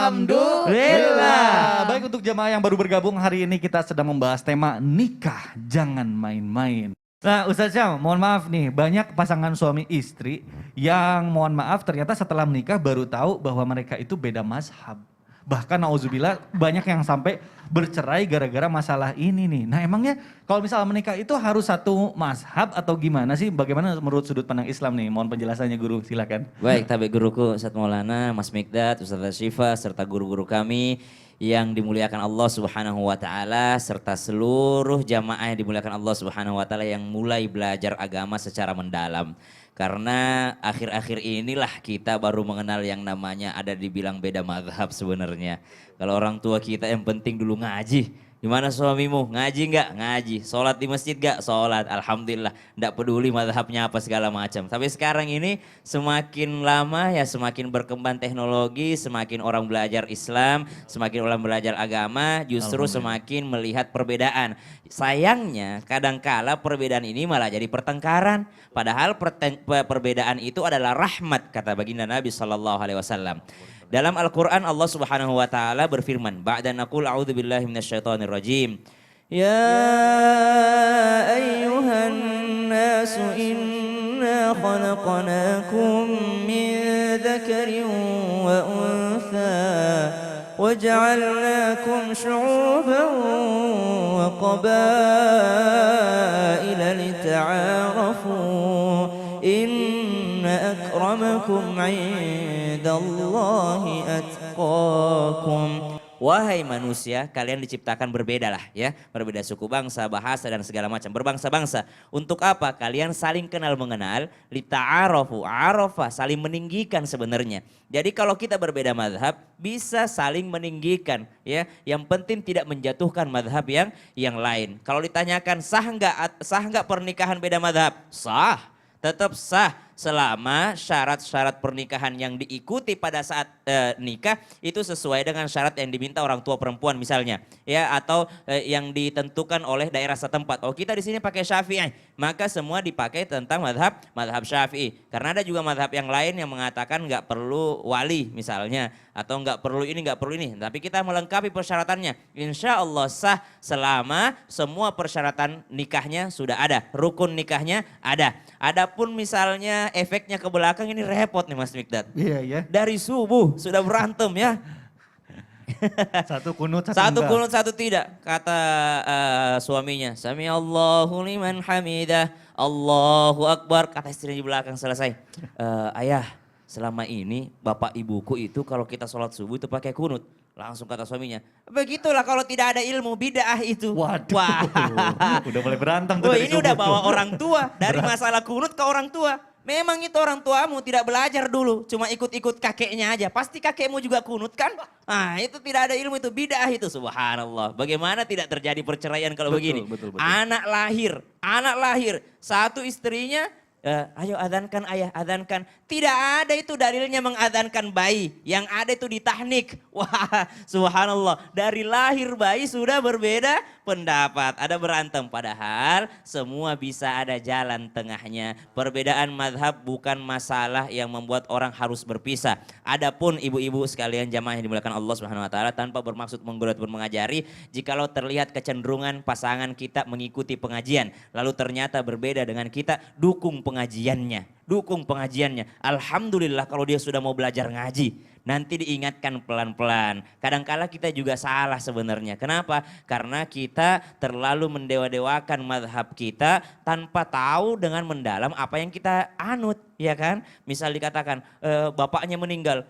Alhamdulillah. Baik, untuk jemaah yang baru bergabung hari ini kita sedang membahas tema nikah jangan main-main. Nah Ustaz Syam, mohon maaf nih, banyak pasangan suami istri yang mohon maaf ternyata setelah menikah baru tahu bahwa mereka itu beda mazhab. Bahkan nauzubillah banyak yang sampai bercerai gara-gara masalah ini nih. Nah emangnya kalau misalnya menikah itu harus satu mazhab atau gimana sih? Bagaimana menurut sudut pandang Islam nih? Mohon penjelasannya guru, silakan. Baik, tabik guruku Ustadz Maulana, Mas Mikdad, Ustadz Syifa, serta guru-guru kami yang dimuliakan Allah Subhanahu wa taala serta seluruh jamaah yang dimuliakan Allah Subhanahu wa taala yang mulai belajar agama secara mendalam. Karena akhir-akhir inilah kita baru mengenal yang namanya ada dibilang beda mazhab sebenarnya. Kalau orang tua kita yang penting dulu ngaji. Gimana suamimu? Ngaji nggak? Ngaji. Sholat di masjid nggak? Sholat. Alhamdulillah. Nggak peduli mazhabnya apa segala macam. Tapi sekarang ini semakin lama ya semakin berkembang teknologi, semakin orang belajar Islam, semakin orang belajar agama, justru semakin melihat perbedaan. Sayangnya kadangkala perbedaan ini malah jadi pertengkaran. Padahal perbedaan itu adalah rahmat kata baginda Nabi SAW. Dalam Al-Quran Allah Subhanahu wa taala berfirman, ba'da naqul a'udzubillahi minasyaitonir rajim. Ya ayyuhan nasu inna khalaqnakum min dzakarin wa untha waja'alnakum syu'uban wa qabaila lita'arafu. Inna akramakum 'indallahi atqakum. Wahai manusia, kalian diciptakan berbeda lah ya. Berbeda suku bangsa, bahasa dan segala macam. Berbangsa-bangsa. Untuk apa? Kalian saling kenal mengenal. Lita'arafu, arafa, saling meninggikan sebenarnya. Jadi kalau kita berbeda mazhab, bisa saling meninggikan ya. Yang penting tidak menjatuhkan mazhab yang lain. Kalau ditanyakan sah nggak pernikahan beda mazhab? Sah. Tetap sah selama syarat-syarat pernikahan yang diikuti pada saat nikah itu sesuai dengan syarat yang diminta orang tua perempuan misalnya ya, atau yang ditentukan oleh daerah setempat. Oh kita di sini pakai Syafi'i, maka semua dipakai tentang mazhab Syafi'i. Karena ada juga mazhab yang lain yang mengatakan nggak perlu wali misalnya, atau nggak perlu ini, tapi kita melengkapi persyaratannya. Insya Allah sah selama semua persyaratan nikahnya sudah ada, rukun nikahnya ada. Adapun misalnya efeknya ke belakang ini repot nih Mas Mikdad. Iya ya. Dari subuh sudah berantem ya. Satu kunut, satu kunut, satu tidak. Kata suaminya, Sami Allahu liman hamidah, Allahu Akbar. Kata istrinya di belakang selesai. Ayah, selama ini bapak ibuku itu kalau kita sholat subuh itu pakai kunut. Langsung kata suaminya, begitulah kalau tidak ada ilmu bid'ah itu. Waduh, wah. Udah mulai berantem tuh. Ini udah bawa orang tua, dari masalah kunut ke orang tua. Memang itu orang tuamu tidak belajar dulu, cuma ikut-ikut kakeknya aja. Pasti kakekmu juga kunut kan? Nah itu tidak ada ilmu, itu bid'ah itu, subhanallah. Bagaimana tidak terjadi perceraian kalau begini? Betul. Anak lahir, satu istrinya, ayo adzankan ayah, adzankan. Tidak ada itu dalilnya mengadzankan bayi. Yang ada itu ditahnik. Wah subhanallah, dari lahir bayi sudah berbeda pendapat. Ada berantem, padahal semua bisa ada jalan tengahnya. Perbedaan mazhab bukan masalah yang membuat orang harus berpisah. Adapun ibu-ibu sekalian jamaah yang dimuliakan Allah Subhanahu wa taala, tanpa bermaksud menggoda ataupun mengajari, jikalau terlihat kecenderungan pasangan kita mengikuti pengajian, lalu ternyata berbeda dengan kita, dukung pengajiannya. Alhamdulillah kalau dia sudah mau belajar ngaji, nanti diingatkan pelan-pelan. Kadangkala kita juga salah sebenarnya. Kenapa? Karena kita terlalu mendewa-dewakan mazhab kita tanpa tahu dengan mendalam apa yang kita anut, ya kan? Misal dikatakan bapaknya meninggal,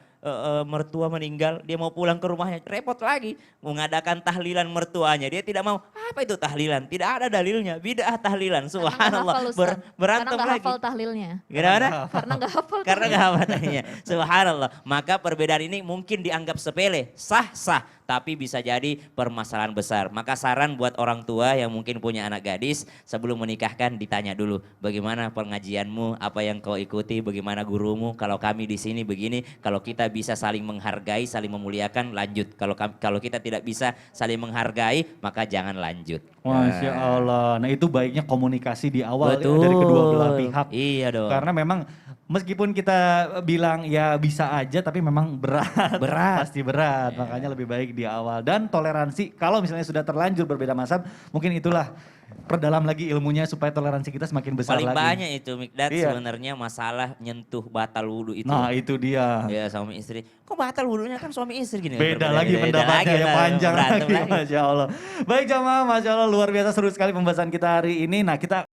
mertua meninggal, dia mau pulang ke rumahnya, repot lagi mengadakan tahlilan mertuanya, dia tidak mau. Apa itu tahlilan? Tidak ada dalilnya, bid'ah tahlilan, subhanallah. Berantem lagi. Karena hafal tahlilnya. Gimana? Karena nggak hafal. Karena nggak hafal tahlilnya, subhanallah. Maka perbedaan ini mungkin dianggap sepele, sah-sah, tapi bisa jadi permasalahan besar. Maka saran buat orang tua yang mungkin punya anak gadis, sebelum menikahkan ditanya dulu, bagaimana pengajianmu, apa yang kau ikuti, bagaimana gurumu, kalau kami di sini begini. Kalau kita bisa saling menghargai, saling memuliakan, lanjut. Kalau kita tidak bisa saling menghargai, maka jangan lanjut. Masya Allah. Nah itu baiknya komunikasi di awal Betul. dari kedua belah pihak. Iya dong. Karena memang meskipun kita bilang ya bisa aja tapi memang berat. Berat. Pasti berat, makanya lebih baik di awal. Dan toleransi, kalau misalnya sudah terlanjur berbeda mazhab, mungkin itulah perdalam lagi ilmunya supaya toleransi kita semakin besar Paling lagi. banyak itu Mikdad Iya. sebenarnya masalah nyentuh batal wudhu itu. Nah itu dia. Ya suami istri. Kok batal wudhunya kan suami istri gini. Beda Berbeda- lagi beda pendapatnya lagi, ya panjang berantem lagi, Masya Allah. Baik jamaah, Masya Allah luar biasa seru sekali pembahasan kita hari ini. Nah kita